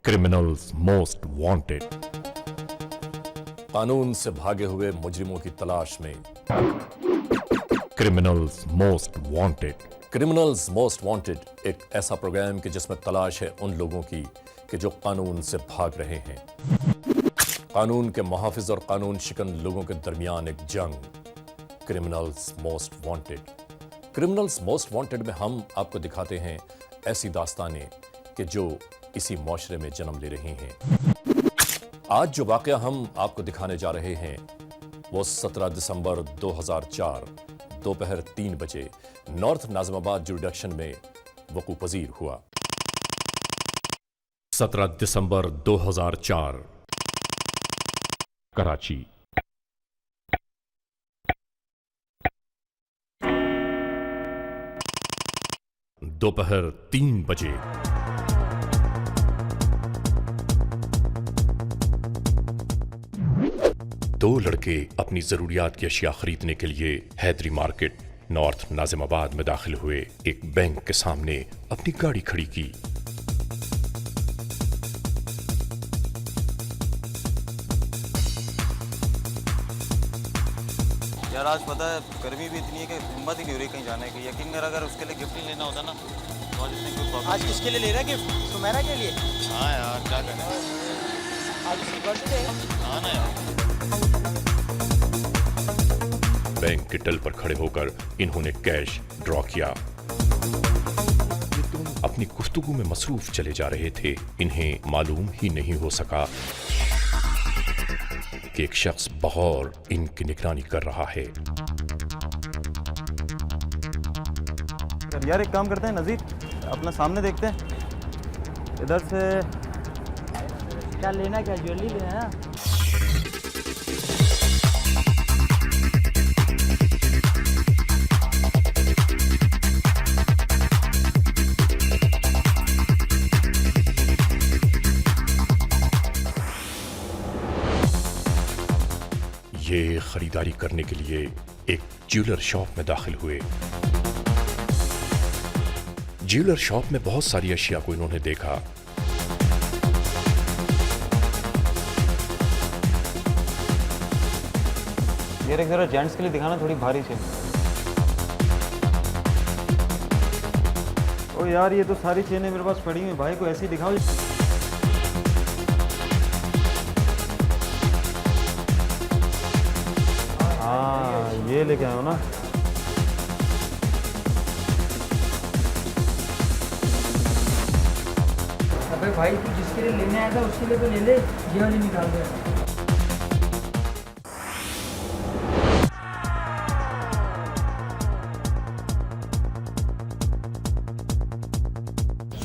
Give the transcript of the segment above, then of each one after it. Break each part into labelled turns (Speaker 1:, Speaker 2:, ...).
Speaker 1: Criminals most wanted.
Speaker 2: कानून से भागे हुए मुजरिमों की तलाश में
Speaker 1: criminals most wanted.
Speaker 2: Criminals most wanted एक ऐसा प्रोग्राम कि जिसमें तलाश है उन लोगों की कि जो कानून से भाग रहे हैं। कानून के मुहाफिज और कानून शिकन लोगों के दरमियान एक जंग। Criminals most wanted. Criminals most wanted में हम आपको दिखाते हैं ऐसी दास्तानें कि जो इसी मुआशरे में जन्म ले रही हैं। आज जो वाकया हम आपको दिखाने जा रहे हैं वो 17 दिसंबर 2004 दोपहर 3 बजे नॉर्थ नाजिमाबाद जुरिडिक्शन में वकू पजीर हुआ।
Speaker 1: 17 दिसंबर 2004 कराची। दोपहर 3 बजे दो लड़के अपनी जरूरियात की अशिया खरीदने के लिए हैदरी मार्केट नॉर्थ नाजिमाबाद में दाखिल हुए। एक बैंक के सामने अपनी गाड़ी खड़ी की।
Speaker 3: यार आज पता है गर्मी भी इतनी है कि हिम्मत ही नहीं हो रही कहीं जाने की। यकीन कर अगर उसके लिए गिफ्ट नहीं लेना होता ना तो आज इसने कोई प्रॉब्लम।
Speaker 4: आज किसके लिए ले रहा है गिफ्ट? सुमेरा के लिए।
Speaker 3: हाँ यार क्या करें,
Speaker 4: आज उसकी बर्थडे है।
Speaker 3: हाँ ना यार।
Speaker 1: बैंक के टल पर खड़े होकर इन्होंने कैश ड्रॉ किया। ये दोनों अपनी गुफ्तगू में मसरूफ चले जा रहे थे। इन्हें मालूम ही नहीं हो सका कि एक शख्स बगौर इनकी निगरानी कर रहा है।
Speaker 3: यार एक काम करते हैं नज़ीर, अपना सामने देखते हैं इधर से।
Speaker 4: क्या लेना है? क्या ज्वेलरी लेना है ना?
Speaker 1: ये खरीदारी करने के लिए एक ज्वेलर शॉप में दाखिल हुए। ज्वेलर शॉप में बहुत सारी अशिया को इन्होंने देखा।
Speaker 3: यार एक जरा जेंट्स के लिए दिखाना, थोड़ी भारी से। ओ यार ये तो सारी चेनें मेरे पास पड़ी हुई, भाई को ऐसी दिखाओ। हाँ ये लेके आयो ना।
Speaker 4: अबे भाई तू जिसके लिए लेने आया था उसके लिए तो ले ले, ये वाली निकाल दे।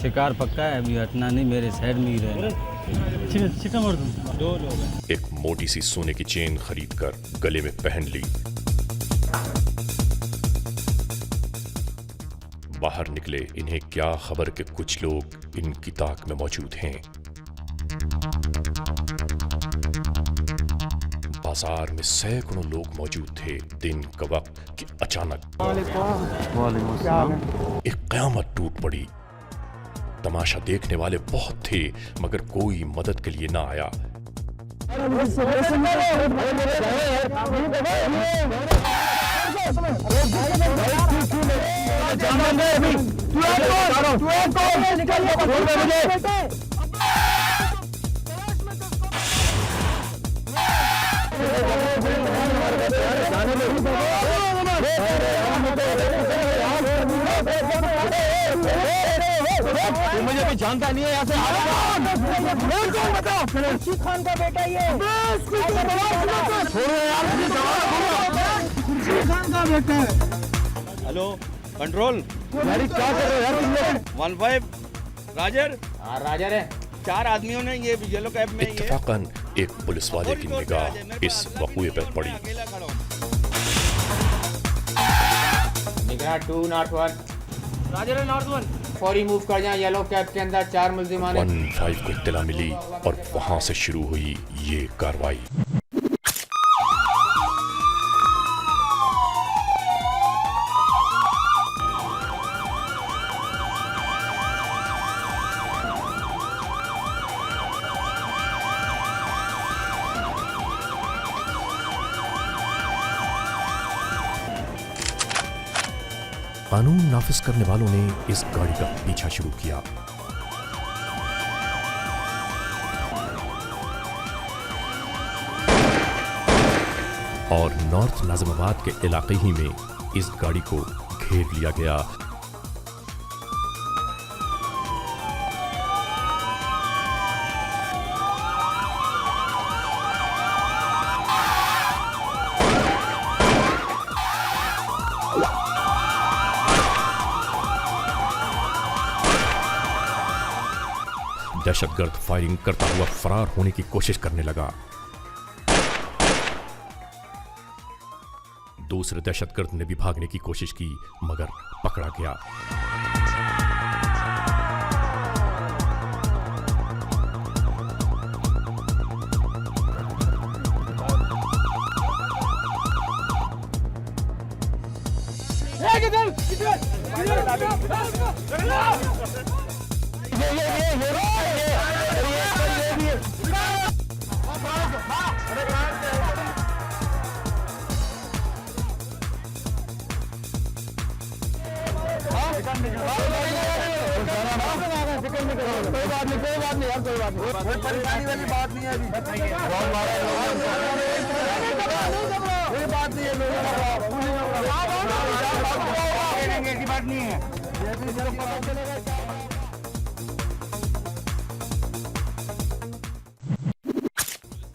Speaker 5: शिकार पक्का है, अभी हटना नहीं, मेरे साइड में ही रहना। दो लोग
Speaker 1: एक मोटी सी सोने की चेन खरीदकर गले में पहन ली। बाहर निकले। इन्हें क्या खबर कि कुछ लोग इनकी ताक में मौजूद हैं। बाजार में सैकड़ों लोग मौजूद थे। दिन का वक्त कि अचानक एक कयामत टूट पड़ी। तमाशा देखने वाले बहुत थे मगर कोई मदद के लिए ना आया।
Speaker 4: तू मुझे भी जानता नहीं है, यहाँ से बताओ। खान का बेटा ये खान का बेटा है।
Speaker 6: हेलो कंट्रोल,
Speaker 4: क्या कर रहे हो यार तुम लोग?
Speaker 6: 15 राजर।
Speaker 4: हाँ राजर है।
Speaker 6: 4 आदमियों ने ये येलो कैप में ये
Speaker 1: इत्तफाकन एक पुलिस वाले की निगाह इस वक़ूए पर पड़ी।
Speaker 6: अकेला खड़ा हूं।
Speaker 7: निगरान 201
Speaker 4: राजर है नॉर्थ वन।
Speaker 7: फौरी मूव कर जाएं। येलो कैब के अंदर 4 मुल्जिमान
Speaker 1: 15 को इत्तला मिली और वहां से शुरू हुई ये कार्रवाई। कानून नाफिज करने वालों ने इस गाड़ी का पीछा शुरू किया। और नॉर्थ नाजिमाबाद के इलाके ही में इस गाड़ी को घेर लिया गया। दहशतगर्द फायरिंग करता हुआ फरार होने की कोशिश करने लगा। दूसरे दहशतगर्द ने भी भागने की कोशिश की मगर पकड़ा गया।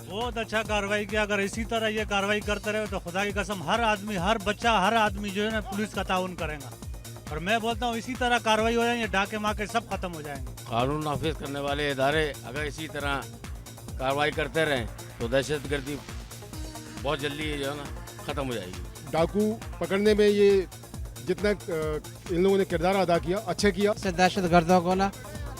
Speaker 5: बहुत अच्छा कार्रवाई किया। अगर इसी तरह ये कार्रवाई करते रहे तो खुदा की कसम हर आदमी, हर बच्चा, हर आदमी जो है ना पुलिस का ताउन करेगा। और मैं बोलता हूँ इसी तरह कार्रवाई हो जाएंगे, डाके माके सब खत्म हो जाएंगे।
Speaker 8: कानून नाफिज करने वाले इदारे अगर इसी तरह कार्रवाई करते रहें तो दहशतगर्दी बहुत जल्दी जो है ना ख़त्म हो जाएगी।
Speaker 9: डाकू पकड़ने में ये जितना इन लोगों ने किरदार अदा किया, अच्छा किया।
Speaker 10: दहशतगर्दों को ना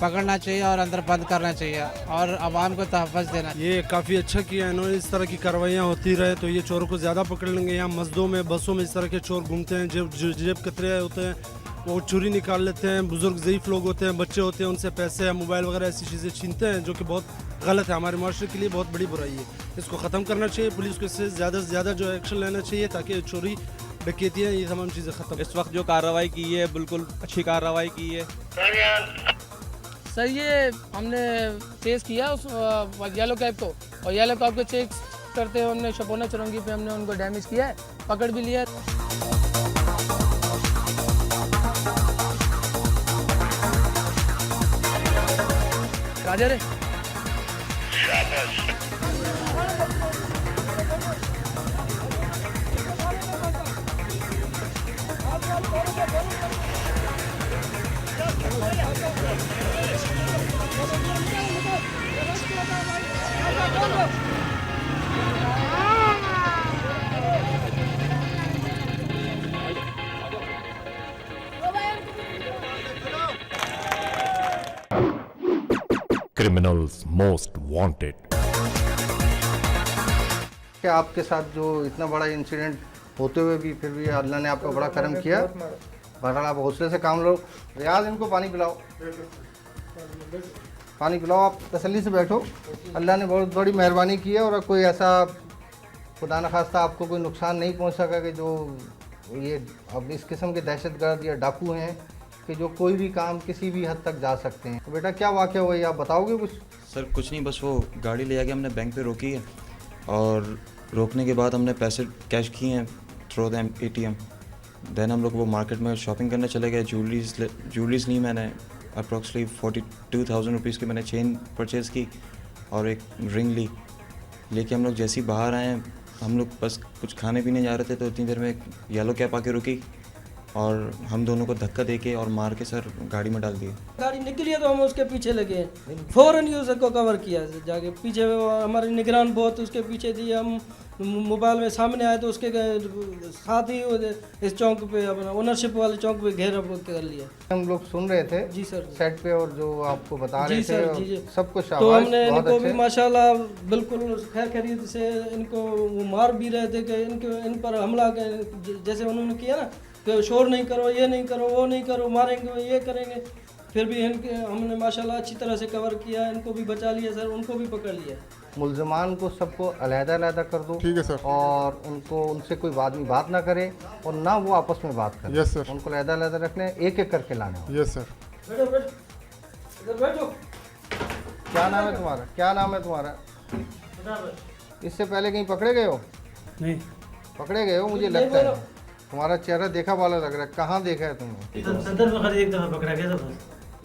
Speaker 10: पकड़ना चाहिए और अंदर बंद करना चाहिए और आवाम को तहफ़्फ़ुज़ देना।
Speaker 11: ये काफ़ी अच्छा किया इन्होंने। इस तरह की कार्रवाइयाँ होती रहे तो ये चोरों को ज़्यादा पकड़ लेंगे। यहाँ मस्जिदों में, बसों में इस तरह के चोर घूमते हैं, जेब कतरे होते हैं, वो चोरी निकाल लेते हैं। बुजुर्ग ज़ईफ़ लोग होते हैं, बच्चे होते हैं, उनसे पैसे, मोबाइल वगैरह ऐसी चीज़ें छीनते हैं जो कि बहुत गलत है, हमारे माशरे के लिए बहुत बड़ी बुराई है। इसको ख़त्म करना चाहिए, पुलिस को इससे ज़्यादा से ज़्यादा जो एक्शन लेना चाहिए ताकि चोरी, डकैतियाँ, ये तमाम चीज़ें ख़त्म।
Speaker 12: इस वक्त जो कार्रवाई की है बिल्कुल अच्छी कार्रवाई की है
Speaker 13: सर। ये हमने चेस किया उस येलो कैब को, और येलो कैब को चेक करते हुए हमने शपोना चौरंगी पे हमने उनको डैमेज किया है, पकड़ भी लिया। राजा रे
Speaker 1: क्रिमिनल्स मोस्ट वांटेड।
Speaker 14: क्या आपके साथ जो इतना बड़ा इंसिडेंट होते हुए भी फिर भी अल्लाह ने आपका बड़ा करम किया। बहरहाल आप हौसले से काम लो। रियाज, इनको पानी पिलाओ, पानी पिलाओ, आप तसल्ली से बैठो। अल्लाह ने बहुत बड़ी मेहरबानी की है और कोई ऐसा खुदा न खास्ता आपको कोई नुकसान नहीं पहुंच सका कि जो ये अब इस किस्म के दहशतगर्द या डाकू हैं कि जो कोई भी काम किसी भी हद तक जा सकते हैं। तो बेटा क्या वाक़या हुआ, ये आप बताओगे कुछ?
Speaker 3: सर कुछ नहीं, बस वो गाड़ी ले आके हमने बैंक पे रोकी है और रोकने के बाद हमने पैसे कैश किए हैं थ्रू द ATM। देन हम लोग वो मार्केट में शॉपिंग करने चले गए। ज्वेलरीज ली मैंने, अप्रॉक्सीमेटली 42,000 रुपीज़ की मैंने चेन परचेज़ की और एक रिंग ली। लेके हम लोग जैसे ही बाहर आए, हम लोग बस कुछ खाने पीने जा रहे थे तो इतनी देर में एक येलो कैब आके रुकी और हम दोनों को धक्का देके और मार के सर गाड़ी में डाल दिए।
Speaker 13: गाड़ी निकली है तो हम उसके पीछे लगे, फ़ौरन ही उसको कवर किया जाके। पीछे हमारे निगरान बहुत उसके पीछे थी। हम मोबाइल में सामने आए तो उसके साथ ही इस चौक पे, अपना ओनरशिप वाले चौक पे घेरा कर लिया।
Speaker 14: हम लोग सुन रहे थे
Speaker 13: जी सर
Speaker 14: सेट पे और जो आपको बता रहे
Speaker 13: थे
Speaker 14: जी सब कुछ।
Speaker 13: तो हमने इनको भी माशाल्लाह बिल्कुल खैर खैरियत से इनको वो मार भी रहे थे कि इन पर हमला जैसे उन्होंने किया ना कि शोर नहीं करो, ये नहीं करो, वो नहीं करो, मारेंगे, ये करेंगे। फिर भी इनके हमने माशाल्लाह अच्छी तरह से कवर किया, इनको भी बचा लिया सर, उनको भी पकड़ लिया।
Speaker 14: मुल्ज़िमान को सबको अलहदा कर दो।
Speaker 9: ठीक है सर।
Speaker 14: और उनको उनसे कोई आदमी बात ना करे और ना वो आपस में बात करे।
Speaker 9: Yes sir.
Speaker 14: उनको अलहदा रखने, एक एक करके लाने।
Speaker 9: Yes sir.
Speaker 13: बैठो बैठो, इधर बैठो।
Speaker 14: क्या नाम है तुम्हारा? क्या नाम है तुम्हारा? इससे पहले कहीं पकड़े गए हो?
Speaker 13: नहीं
Speaker 14: पकड़े गए हो मुझे लगता है। तुम्हारा चेहरा देखा वाला लग रहा है। कहाँ देखा है तुमने?
Speaker 10: सदर में खाली एक दफा पकड़ा गया था बस।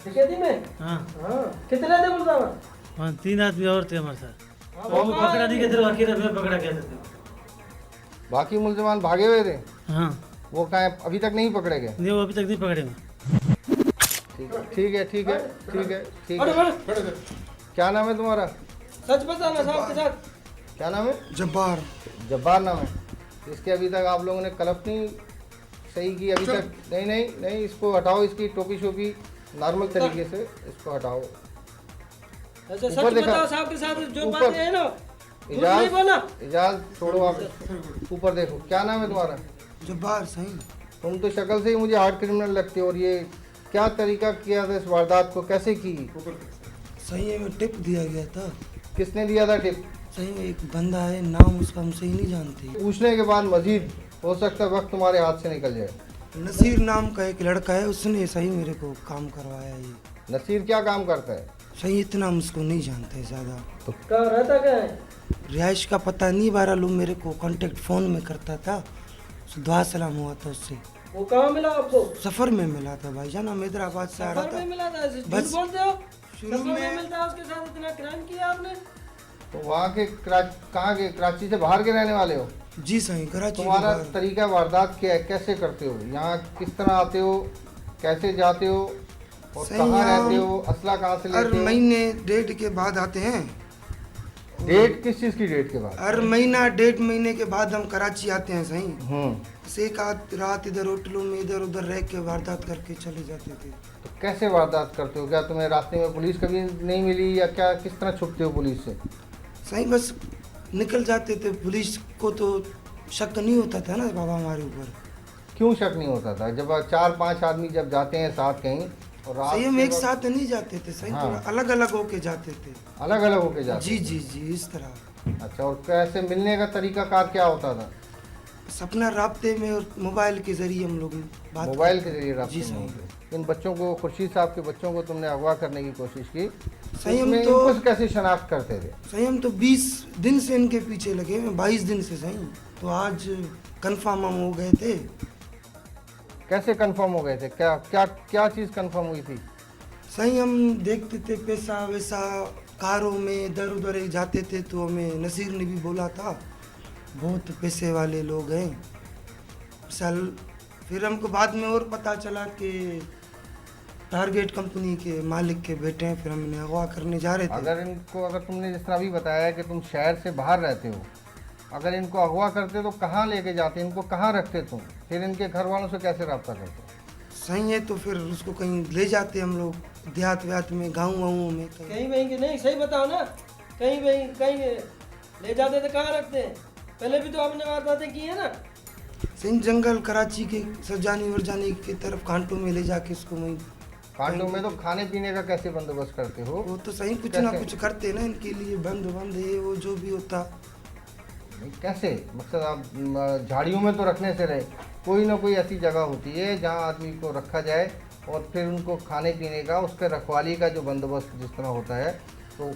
Speaker 13: डकैती में?
Speaker 10: हाँ
Speaker 13: हाँ। कितने थे मुल्ज़िम?
Speaker 10: हाँ 3 आदमी और थे हमारे साथ। वो पकड़ा नहीं गया था, बाकी में पकड़ा गया था।
Speaker 14: बाकी मुल्ज़िमान भागे हुए थे?
Speaker 10: हाँ।
Speaker 14: वो कहाँ है? अभी तक नहीं पकड़े गए?
Speaker 10: नहीं, वो अभी तक नहीं पकड़े हुए।
Speaker 14: ठीक है। क्या नाम है तुम्हारा?
Speaker 13: सच बताना साहब के साथ।
Speaker 14: क्या नाम है?
Speaker 9: जब्बार।
Speaker 14: जब्बार नाम है। इसके अभी तक आप लोगों ने कलफ नहीं सही की अभी तक? नहीं, इसको हटाओ, इसकी टोपी शोपी नॉर्मल तरीके से इसको हटाओ।
Speaker 13: अच्छा सच बताओ साहब के साथ जो बातें हैं ना,
Speaker 14: इजाज छोड़ो आप, ऊपर देखो। क्या नाम है तुम्हारा?
Speaker 9: जब्बार। सही।
Speaker 14: तुम तो शक्ल से ही मुझे हार्ड क्रिमिनल लगते हो। और ये क्या तरीका किया था इस वारदात को, कैसे की?
Speaker 9: सही है, मैं टिप दिया गया था।
Speaker 14: किसने दिया था टिप?
Speaker 9: सही में एक बंदा है, नाम उसका हम सही नहीं जानते।
Speaker 14: पूछने के बाद मजीद हो सकता है वक्त तुम्हारे हाथ से निकल जाए।
Speaker 9: नसीर नाम का एक लड़का है, उसने सही मेरे को काम करवाया। ये
Speaker 14: नसीर क्या काम करता है?
Speaker 9: सही इतना हम उसको नहीं जानते ज़्यादा।
Speaker 14: तो
Speaker 13: कहाँ रहता क्या है?
Speaker 9: रिहाइश का पता नहीं, 12 लोग मेरे को कांटेक्ट फ़ोन में करता था। दुआ सलाम हुआ था उससे।
Speaker 13: वो कहाँ मिला आपको?
Speaker 9: सफर में मिला था भाईजान, हम हैदराबाद से आ रहा था।
Speaker 13: मिला था?
Speaker 9: बस
Speaker 13: बोलते हो
Speaker 9: शुरू में
Speaker 13: मिलता है, उसके साथ इतना क्राइम किया आपने?
Speaker 14: तो वहाँ के कहाँ के? कराची से बाहर के रहने वाले हो?
Speaker 9: जी सही, कराची।
Speaker 14: तुम्हारा तरीका वारदात क्या है, कैसे करते हो? यहाँ किस तरह आते हो, कैसे जाते हो और कहाँ रहते हो? असला कहाँ से लेते हो?
Speaker 9: हर महीने 1.5 के बाद आते हैं।
Speaker 14: डेट किस चीज़ की डेट के बाद?
Speaker 9: हर महीना 1.5 महीने के बाद हम कराची आते हैं। सही। एक आध रात इधर होटलों में इधर उधर रह के वारदात करके चले जाते थे।
Speaker 14: तो कैसे वारदात करते हो? क्या तुम्हें रास्ते में पुलिस कभी नहीं मिली या क्या? किस तरह छुपते हो पुलिस से?
Speaker 9: सही बस निकल जाते थे। पुलिस को तो शक नहीं होता था ना बाबा हमारे ऊपर।
Speaker 14: क्यों शक नहीं होता था? जब 4-5 आदमी जब जाते हैं साथ कहीं और रात
Speaker 9: सही हम एक साथ नहीं जाते थे। सही
Speaker 14: हाँ।
Speaker 9: अलग अलग होके जाते थे।
Speaker 14: अलग अलग होके जाते?
Speaker 9: जी इस तरह।
Speaker 14: अच्छा, और कैसे मिलने का तरीका कार क्या होता था?
Speaker 9: अपना राब्ते में और मोबाइल के जरिए हम लोग बात।
Speaker 14: मोबाइल के जरिए राब्ते
Speaker 9: जी
Speaker 14: में? इन बच्चों को, खुर्शीद साहब के बच्चों को तुमने अगवा करने की कोशिश की।
Speaker 9: सही हम
Speaker 14: तो इनको कैसे शनाख्त करते थे?
Speaker 9: सही हम तो 20 दिन से इनके पीछे लगे, 22 दिन से। सही तो आज कंफर्म हम हो गए थे।
Speaker 14: कैसे कंफर्म हो गए थे? क्या चीज़ कंफर्म हुई थी?
Speaker 9: सही हम देखते थे पैसा वैसा कारों में इधर उधर जाते थे, तो हमें नसीर ने भी बोला था बहुत पैसे वाले लोग हैं साल। फिर हमको बाद में और पता चला कि टारगेट कंपनी के मालिक के बेटे हैं। फिर हमने अगवा करने जा रहे थे।
Speaker 14: अगर तुमने जिस तरह अभी बताया कि तुम शहर से बाहर रहते हो, अगर इनको अगवा करते तो कहाँ लेके जाते? इनको कहाँ रखते तुम? फिर इनके घर वालों से कैसे रब्ता करते?
Speaker 9: सही है, तो फिर उसको कहीं ले जाते हम लोग, देहात व्यात में, गाँव में।
Speaker 13: कहीं वहीं के नहीं, सही बताओ ना। कहीं ले जाते थे, कहाँ रखते हैं? पहले भी तो आपने वारदातें की है ना।
Speaker 9: सही जंगल कराची के सरजानी वरजानी की तरफ कांटों में ले जाके इसको वहीं।
Speaker 14: कांटों में तो खाने पीने का कैसे बंदोबस्त करते हो?
Speaker 9: वो तो सही कुछ ना कुछ करते ना इनके लिए, बंद ये वो जो भी होता।
Speaker 14: कैसे? मकसद आप झाड़ियों में तो रखने से रहे, कोई ना कोई ऐसी जगह होती है जहाँ आदमी को रखा जाए और फिर उनको खाने पीने का, उसके रखवाली का जो बंदोबस्त जिस तरह होता है, तो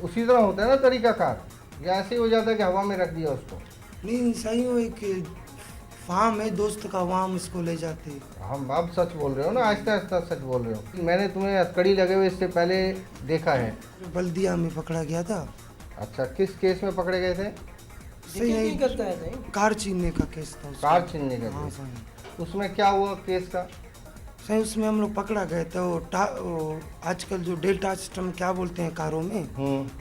Speaker 14: उसी तरह होता है ना तरीकाकार? या ऐसे ही हो जाता है कि हवा में रख दिया उसको?
Speaker 9: नहीं सही हो, एक फार्म है दोस्त का, वहाँ हम इसको ले जाते।
Speaker 14: हम आप सच बोल रहे हो ना? आहिस्ता आहिस्ता सच बोल रहे हो। मैंने तुम्हें हथकड़ी लगे हुए इससे पहले देखा है।
Speaker 9: बल्दिया में पकड़ा गया था।
Speaker 14: अच्छा, किस केस में पकड़े गए थे?
Speaker 9: सही नहीं करता है। कार छीनने का केस था।
Speaker 14: कार छीनने का केस? उसमें क्या हुआ केस का?
Speaker 9: सही उसमें हम लोग पकड़ा गए थे। वो आजकल जो डेल्टा सिस्टम क्या बोलते हैं कारों में,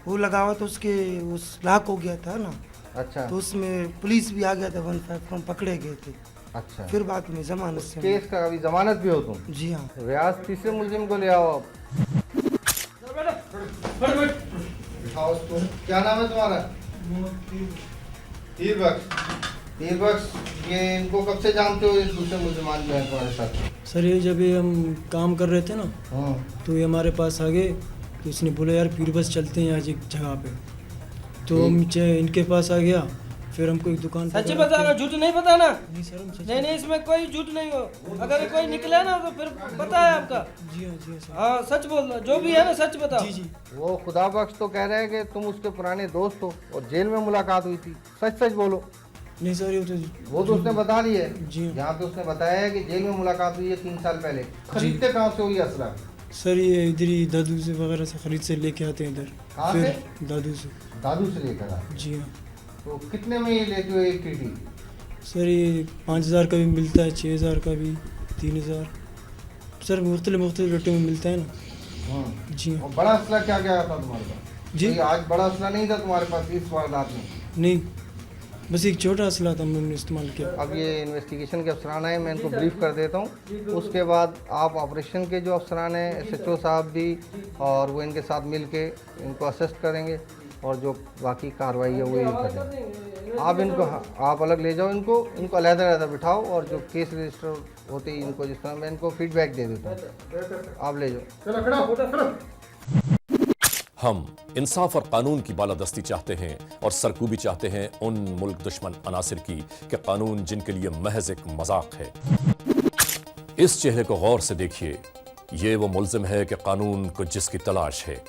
Speaker 9: वो लगा हुआ तो उसके उस लॉक हो गया था ना।
Speaker 14: अच्छा।
Speaker 9: तो उसमें पुलिस भी आ गया था, 154 पकड़े गए थे।
Speaker 14: अच्छा।
Speaker 9: फिर बाद में जमानत से।
Speaker 14: केस का अभी जमानत भी हो तुम?
Speaker 9: जी हाँ।
Speaker 14: रियाज, तीसरे मुलजिम को ले आओ आप। क्या नाम है तुम्हारा? हीर बख्श। ये बस ये इनको कब से जानते हो, इस दूसरे मुसलमान जो है तुम्हारे साथ?
Speaker 13: सर ये जब ये हम काम कर रहे थे ना, तो ये हमारे पास आ गए, तो इसने बोला यार पीर बस चलते हैं आज एक जगह पे, तो हम इनके पास आ गया, फिर हमको एक दुकान
Speaker 15: सच बताना, झूठ नहीं बताना।
Speaker 13: नहीं सर हम सच
Speaker 15: नहीं नहीं, इसमें कोई झूठ नहीं हो। अगर कोई निकला ना तो फिर पता है आपका।
Speaker 13: जी हाँ, जी हाँ सर।
Speaker 15: हाँ सच बोलना, जो भी है ना सच बताओ।
Speaker 13: जी जी।
Speaker 14: वो खुदा बख्श तो कह रहे हैं कि तुम उसके पुराने दोस्त हो और जेल में मुलाकात हुई थी, सच सच बोलो।
Speaker 13: नहीं सर ये
Speaker 14: वो तो उसने बता दी है।
Speaker 13: जी
Speaker 14: यहाँ पे उसने बताया है कि जेल में मुलाकात हुई है 3 साल पहले। खरीदते कहाँ से हुई असला?
Speaker 13: सर ये इधर ही दादू से वगैरह से खरीद से लेके आते हैं इधर।
Speaker 14: कहाँ से?
Speaker 13: दादू से।
Speaker 14: दादू से लेकर आए?
Speaker 13: जी हाँ।
Speaker 14: तो कितने में ये लेते हो एक टीटी?
Speaker 13: सर ये 5000 का भी मिलता है, 6000 का भी, 3000 सर मुख्तलिफ रेटों में मिलता है ना। जी
Speaker 14: और बड़ा असला क्या क्या था तुम्हारे पास?
Speaker 13: जी
Speaker 14: आज बड़ा असला नहीं था तुम्हारे पास इस वारदात में?
Speaker 13: नहीं, बस एक छोटा असला था हमने इस्तेमाल किया।
Speaker 14: अब ये इन्वेस्टिगेशन के अफसरान हैं, मैं इनको ब्रीफ कर देता हूँ, उसके बाद आप ऑपरेशन के जो अफसरान हैं SHO साहब भी और वो इनके साथ मिल के इनको असिस्ट करेंगे और जो बाकी कार्रवाई है वो ये करेंगे। आप इनको आप अलग ले जाओ, इनको अलग-अलग बिठाओ और जो केस रजिस्टर होते ही इनको जिस तरह मैं इनको फीडबैक दे देता हूँ, आप ले जाओ।
Speaker 2: हम इंसाफ और कानून की बालादस्ती चाहते हैं और सरकूबी चाहते हैं उन मुल्क दुश्मन अनासिर की कि कानून जिनके लिए महज एक मजाक है। इस चेहरे को गौर से देखिए, ये वो मुल्जिम है कि कानून को जिसकी तलाश है।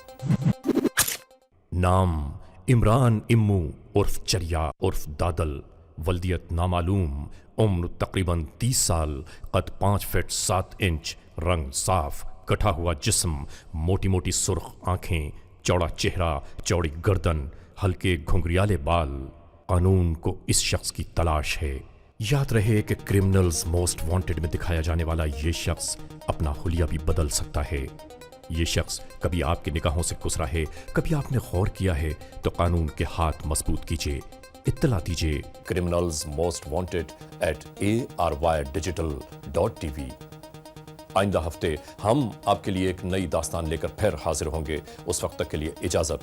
Speaker 1: नाम इमरान इम्मू उर्फ चरिया उर्फ दादल, वल्दियत नामालूम, उम्र तकरीबन 30 साल, कद 5 फीट 7 इंच, रंग साफ, कटा हुआ जिस्म, मोटी मोटी सुर्ख आंखें, चौड़ा चेहरा, चौड़ी गर्दन, हल्के घुंघरियाले बाल। कानून को इस शख्स की तलाश है। याद रहे कि क्रिमिनल्स मोस्ट वांटेड में दिखाया जाने वाला ये शख्स अपना हुलिया भी बदल सकता है। ये शख्स कभी आपकी निगाहों से गुजरा है, कभी आपने गौर किया है, तो कानून के हाथ मजबूत कीजिए, इत्तला दीजिए।
Speaker 2: Criminals most wanted @ARYdigital.tv। आइंदा हफ्ते हम आपके लिए एक नई दास्तान लेकर फिर हाजिर होंगे। उस वक्त तक के लिए इजाजत।